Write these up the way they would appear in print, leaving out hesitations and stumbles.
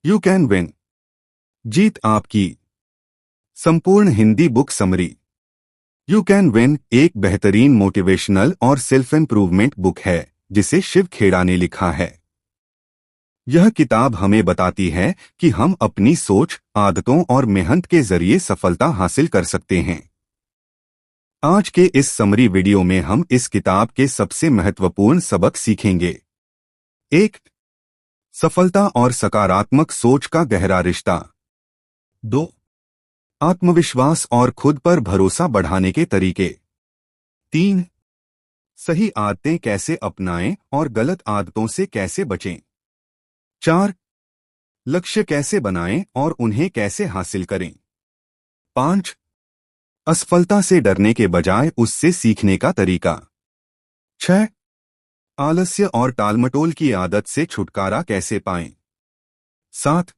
You can win. जीत आपकी। संपूर्ण Hindi book summary. You can win एक बेहतरीन मोटिवेशनल और सेल्फ इंप्रूवमेंट बुक है जिसे शिव खेड़ा ने लिखा है। यह किताब हमें बताती है कि हम अपनी सोच, आदतों और मेहनत के जरिए सफलता हासिल कर सकते हैं। आज के इस समरी वीडियो में हम इस किताब के सबसे महत्वपूर्ण सबक सीखेंगे। 1. सफलता और सकारात्मक सोच का गहरा रिश्ता। 2. आत्मविश्वास और खुद पर भरोसा बढ़ाने के तरीके। 3. सही आदतें कैसे अपनाएं और गलत आदतों से कैसे बचें। 4. लक्ष्य कैसे बनाएं और उन्हें कैसे हासिल करें। 5. असफलता से डरने के बजाय उससे सीखने का तरीका। 6. आलस्य और टालमटोल की आदत से छुटकारा कैसे पाएं। 7.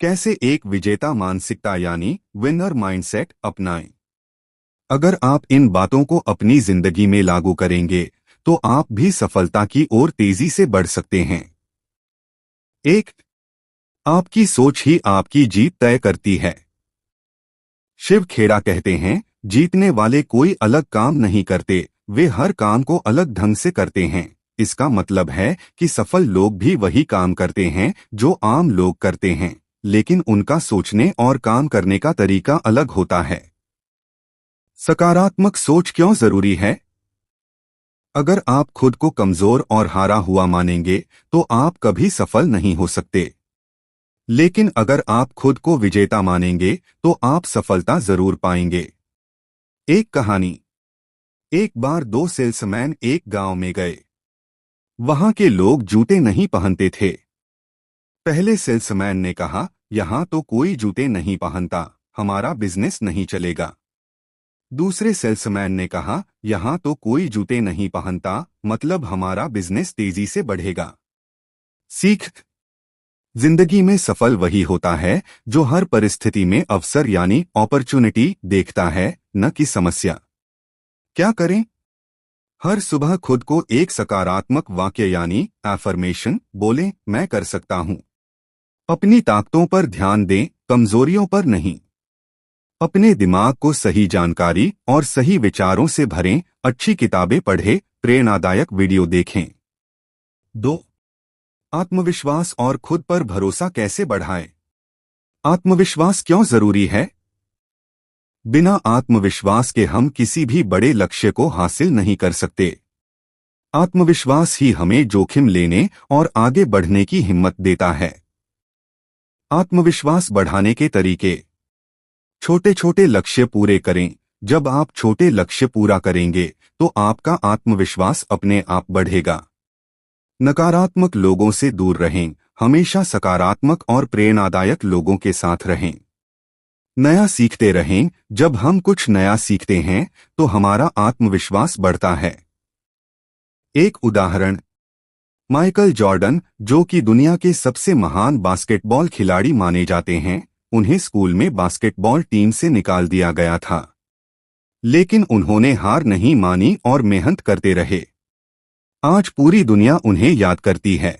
कैसे एक विजेता मानसिकता यानी विनर माइंडसेट अपनाएं। अगर आप इन बातों को अपनी जिंदगी में लागू करेंगे तो आप भी सफलता की ओर तेजी से बढ़ सकते हैं। 1. आपकी सोच ही आपकी जीत तय करती है। शिव खेड़ा कहते हैं, जीतने वाले कोई अलग काम नहीं करते, वे हर काम को अलग ढंग से करते हैं। इसका मतलब है कि सफल लोग भी वही काम करते हैं जो आम लोग करते हैं, लेकिन उनका सोचने और काम करने का तरीका अलग होता है। सकारात्मक सोच क्यों जरूरी है? अगर आप खुद को कमजोर और हारा हुआ मानेंगे तो आप कभी सफल नहीं हो सकते। लेकिन अगर आप खुद को विजेता मानेंगे तो आप सफलता जरूर पाएंगे। एक कहानी। एक बार 2 सेल्समैन एक गांव में गए। वहां के लोग जूते नहीं पहनते थे। पहले सेल्समैन ने कहा, यहां तो कोई जूते नहीं पहनता, हमारा बिजनेस नहीं चलेगा। दूसरे सेल्समैन ने कहा, यहां तो कोई जूते नहीं पहनता, मतलब हमारा बिजनेस तेजी से बढ़ेगा। सीख। जिंदगी में सफल वही होता है जो हर परिस्थिति में अवसर यानी अपॉर्चुनिटी देखता है, न कि समस्या। क्या करें? हर सुबह खुद को एक सकारात्मक वाक्य यानी एफर्मेशन बोलें, मैं कर सकता हूं। अपनी ताकतों पर ध्यान दें, कमजोरियों पर नहीं। अपने दिमाग को सही जानकारी और सही विचारों से भरें, अच्छी किताबें पढ़ें, प्रेरणादायक वीडियो देखें। 2. आत्मविश्वास और खुद पर भरोसा कैसे बढ़ाएं? आत्मविश्वास क्यों जरूरी है? बिना आत्मविश्वास के हम किसी भी बड़े लक्ष्य को हासिल नहीं कर सकते। आत्मविश्वास ही हमें जोखिम लेने और आगे बढ़ने की हिम्मत देता है। आत्मविश्वास बढ़ाने के तरीके। छोटे छोटे लक्ष्य पूरे करें। जब आप छोटे लक्ष्य पूरा करेंगे तो आपका आत्मविश्वास अपने आप बढ़ेगा। नकारात्मक लोगों से दूर रहें, हमेशा सकारात्मक और प्रेरणादायक लोगों के साथ रहें। नया सीखते रहें, जब हम कुछ नया सीखते हैं तो हमारा आत्मविश्वास बढ़ता है। एक उदाहरण। माइकल जॉर्डन, जो कि दुनिया के सबसे महान बास्केटबॉल खिलाड़ी माने जाते हैं, उन्हें स्कूल में बास्केटबॉल टीम से निकाल दिया गया था। लेकिन उन्होंने हार नहीं मानी और मेहनत करते रहे। आज पूरी दुनिया उन्हें याद करती है।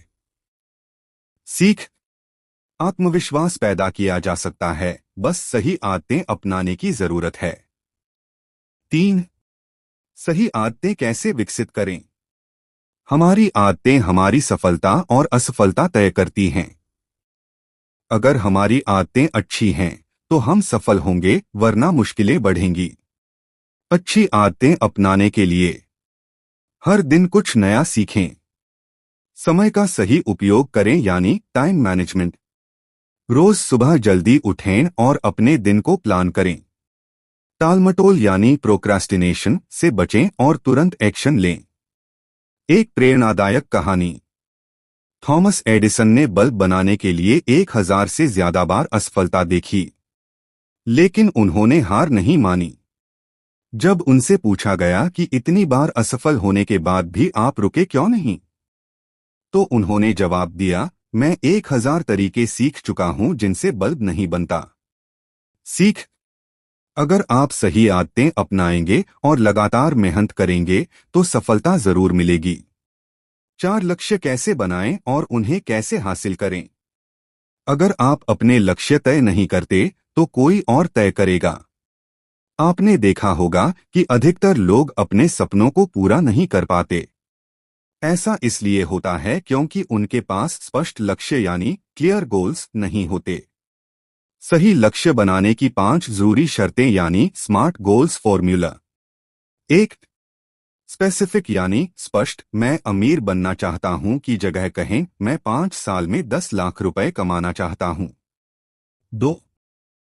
सीख। आत्मविश्वास पैदा किया जा सकता है, बस सही आदतें अपनाने की जरूरत है। 3. सही आदतें कैसे विकसित करें? हमारी आदतें हमारी सफलता और असफलता तय करती हैं। अगर हमारी आदतें अच्छी हैं तो हम सफल होंगे, वरना मुश्किलें बढ़ेंगी। अच्छी आदतें अपनाने के लिए हर दिन कुछ नया सीखें। समय का सही उपयोग करें यानी टाइम मैनेजमेंट। रोज सुबह जल्दी उठें और अपने दिन को प्लान करें। टालमटोल यानी प्रोक्रास्टिनेशन से बचें और तुरंत एक्शन लें। एक प्रेरणादायक कहानी। थॉमस एडिसन ने बल्ब बनाने के लिए 1000 से ज्यादा बार असफलता देखी, लेकिन उन्होंने हार नहीं मानी। जब उनसे पूछा गया कि इतनी बार असफल होने के बाद भी आप रुके क्यों नहीं, तो उन्होंने जवाब दिया, मैं 1000 तरीके सीख चुका हूं जिनसे बल्ब नहीं बनता। सीख। अगर आप सही आदतें अपनाएंगे और लगातार मेहनत करेंगे तो सफलता जरूर मिलेगी। 4 लक्ष्य कैसे बनाएं और उन्हें कैसे हासिल करें? अगर आप अपने लक्ष्य तय नहीं करते तो कोई और तय करेगा। आपने देखा होगा कि अधिकतर लोग अपने सपनों को पूरा नहीं कर पाते। ऐसा इसलिए होता है क्योंकि उनके पास स्पष्ट लक्ष्य यानी क्लियर गोल्स नहीं होते। सही लक्ष्य बनाने की 5 जरूरी शर्तें यानी स्मार्ट गोल्स फॉर्मूला। 1. स्पेसिफिक यानी स्पष्ट, मैं अमीर बनना चाहता हूं की जगह कहें मैं 5 साल में 10 लाख रुपए कमाना चाहता हूं। 2.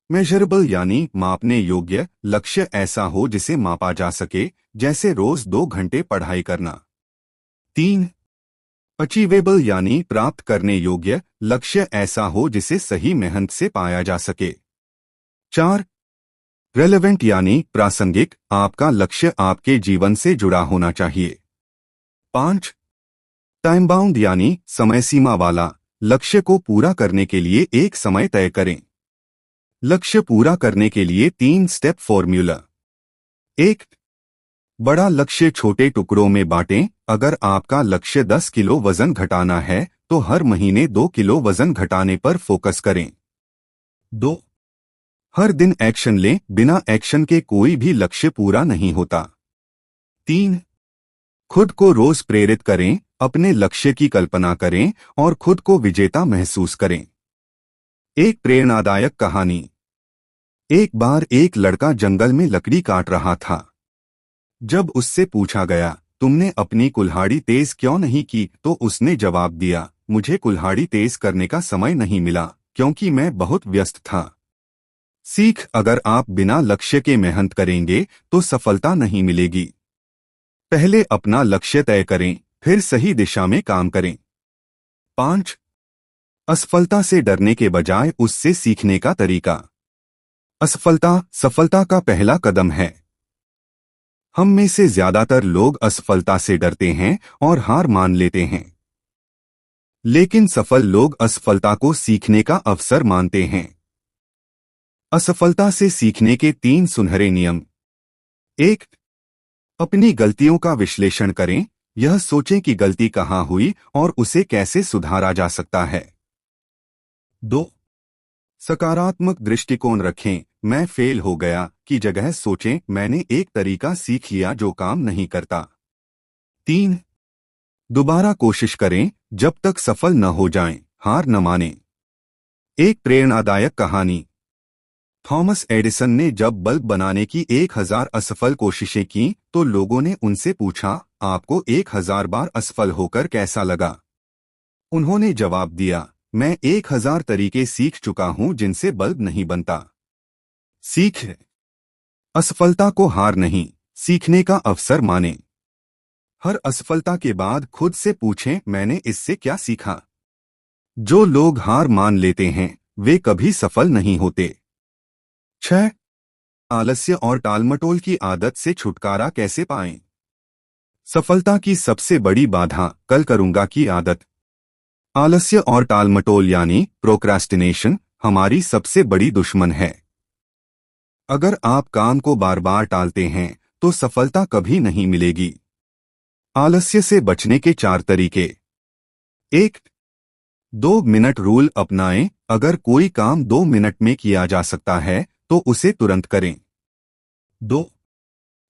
मेजरेबल यानी मापने योग्य लक्ष्य, ऐसा हो जिसे मापा जा सके, जैसे रोज 2 घंटे पढ़ाई करना। 3. अचीवेबल यानी प्राप्त करने योग्य लक्ष्य, ऐसा हो जिसे सही मेहनत से पाया जा सके। 4. रेलेवेंट यानी प्रासंगिक, आपका लक्ष्य आपके जीवन से जुड़ा होना चाहिए। 5. टाइम बाउंड यानी समय सीमा वाला, लक्ष्य को पूरा करने के लिए एक समय तय करें। लक्ष्य पूरा करने के लिए 3 स्टेप फॉर्मूला। 1. बड़ा लक्ष्य छोटे टुकड़ों में बांटें। अगर आपका लक्ष्य 10 किलो वजन घटाना है तो हर महीने 2 किलो वजन घटाने पर फोकस करें। 2. हर दिन एक्शन लें, बिना एक्शन के कोई भी लक्ष्य पूरा नहीं होता। 3. खुद को रोज प्रेरित करें, अपने लक्ष्य की कल्पना करें और खुद को विजेता महसूस करें। एक प्रेरणादायक कहानी। एक बार एक लड़का जंगल में लकड़ी काट रहा था। जब उससे पूछा गया, तुमने अपनी कुल्हाड़ी तेज क्यों नहीं की, तो उसने जवाब दिया, मुझे कुल्हाड़ी तेज करने का समय नहीं मिला क्योंकि मैं बहुत व्यस्त था। सीख, अगर आप बिना लक्ष्य के मेहनत करेंगे तो सफलता नहीं मिलेगी। पहले अपना लक्ष्य तय करें, फिर सही दिशा में काम करें। 5. असफलता से डरने के बजाय उससे सीखने का तरीका। असफलता सफलता का पहला कदम है। हम में से ज्यादातर लोग असफलता से डरते हैं और हार मान लेते हैं, लेकिन सफल लोग असफलता को सीखने का अवसर मानते हैं। असफलता से सीखने के 3 सुनहरे नियम। 1. अपनी गलतियों का विश्लेषण करें, यह सोचें कि गलती कहाँ हुई और उसे कैसे सुधारा जा सकता है। 2. सकारात्मक दृष्टिकोण रखें, मैं फेल हो गया की जगह सोचें, मैंने एक तरीका सीख लिया जो काम नहीं करता। 3. दोबारा कोशिश करें, जब तक सफल न हो जाएं, हार न मानें। एक प्रेरणादायक कहानी। थॉमस एडिसन ने जब बल्ब बनाने की 1000 असफल कोशिशें की तो लोगों ने उनसे पूछा, आपको 1000 बार असफल होकर कैसा लगा? उन्होंने जवाब दिया, मैं 1000 तरीके सीख चुका हूं जिनसे बल्ब नहीं बनता। सीख, असफलता को हार नहीं, सीखने का अवसर मानें। हर असफलता के बाद खुद से पूछें, मैंने इससे क्या सीखा? जो लोग हार मान लेते हैं वे कभी सफल नहीं होते। 6. आलस्य और टालमटोल की आदत से छुटकारा कैसे पाएं? सफलता की सबसे बड़ी बाधा कल करूंगा की आदत। आलस्य और टालमटोल यानी प्रोक्रास्टिनेशन हमारी सबसे बड़ी दुश्मन है। अगर आप काम को बार बार टालते हैं तो सफलता कभी नहीं मिलेगी। आलस्य से बचने के 4 तरीके। 1. 2 मिनट रूल अपनाएं, अगर कोई काम 2 मिनट में किया जा सकता है तो उसे तुरंत करें। 2.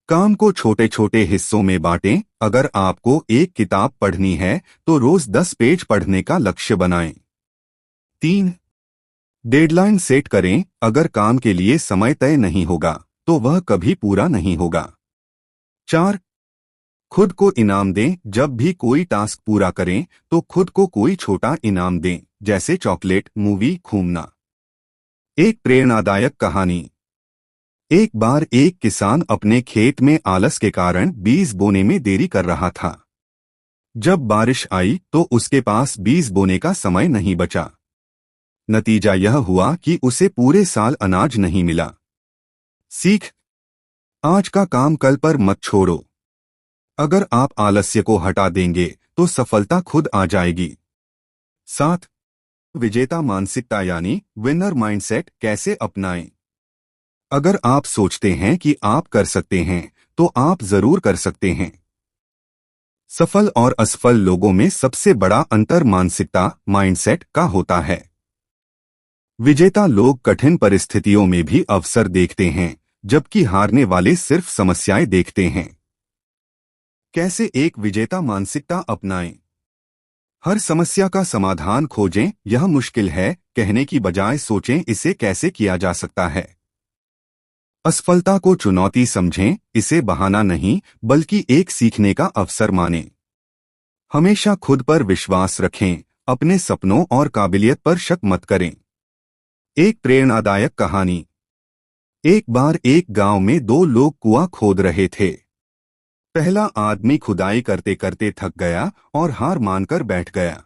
काम को छोटे छोटे हिस्सों में बांटें, अगर आपको एक किताब पढ़नी है तो रोज 10 पेज पढ़ने का लक्ष्य बनाएं। 3. डेडलाइन सेट करें, अगर काम के लिए समय तय नहीं होगा तो वह कभी पूरा नहीं होगा। 4. खुद को इनाम दें, जब भी कोई टास्क पूरा करें तो खुद को कोई छोटा इनाम दें, जैसे चॉकलेट, मूवी, घूमना। एक प्रेरणादायक कहानी। एक बार एक किसान अपने खेत में आलस के कारण बीज बोने में देरी कर रहा था। जब बारिश आई तो उसके पास बीज बोने का समय नहीं बचा। नतीजा यह हुआ कि उसे पूरे साल अनाज नहीं मिला। सीख, आज का काम कल पर मत छोड़ो। अगर आप आलस्य को हटा देंगे तो सफलता खुद आ जाएगी। 7. विजेता मानसिकता यानी विनर माइंडसेट कैसे अपनाएं? अगर आप सोचते हैं कि आप कर सकते हैं तो आप जरूर कर सकते हैं। सफल और असफल लोगों में सबसे बड़ा अंतर मानसिकता माइंडसेट का होता है। विजेता लोग कठिन परिस्थितियों में भी अवसर देखते हैं, जबकि हारने वाले सिर्फ समस्याएं देखते हैं। कैसे एक विजेता मानसिकता अपनाएं? हर समस्या का समाधान खोजें। यह मुश्किल है कहने की बजाय सोचें इसे कैसे किया जा सकता है। असफलता को चुनौती समझें, इसे बहाना नहीं बल्कि एक सीखने का अवसर मानें। हमेशा खुद पर विश्वास रखें, अपने सपनों और काबिलियत पर शक मत करें। एक प्रेरणादायक कहानी। एक बार एक गांव में दो लोग कुआं खोद रहे थे। पहला आदमी खुदाई करते करते थक गया और हार मानकर बैठ गया।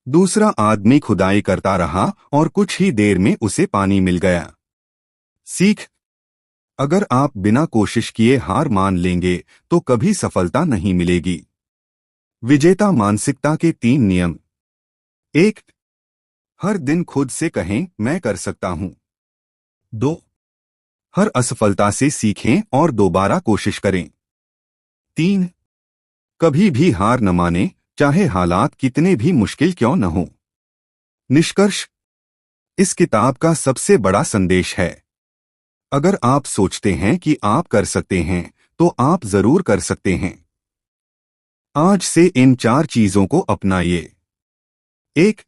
दूसरा आदमी खुदाई करता रहा और कुछ ही देर में उसे पानी मिल गया। सीख: अगर आप बिना कोशिश किए हार मान लेंगे तो कभी सफलता नहीं मिलेगी। विजेता मानसिकता के 3 नियम। 1. हर दिन खुद से कहें, मैं कर सकता हूं। 2. हर असफलता से सीखें और दोबारा कोशिश करें। 3. कभी भी हार न मानें, चाहे हालात कितने भी मुश्किल क्यों न हो। निष्कर्ष: इस किताब का सबसे बड़ा संदेश है, अगर आप सोचते हैं कि आप कर सकते हैं तो आप जरूर कर सकते हैं। आज से इन 4 चीजों को अपनाइए। 1.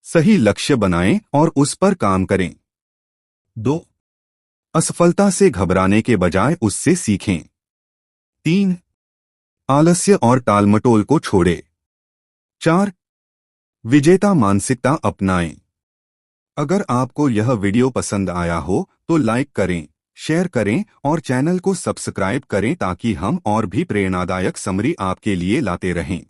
सही लक्ष्य बनाएं और उस पर काम करें। 2. असफलता से घबराने के बजाय उससे सीखें। 3. आलस्य और टालमटोल को छोड़ें। 4. विजेता मानसिकता अपनाएं। अगर आपको यह वीडियो पसंद आया हो तो लाइक करें, शेयर करें और चैनल को सब्सक्राइब करें ताकि हम और भी प्रेरणादायक समरी आपके लिए लाते रहें।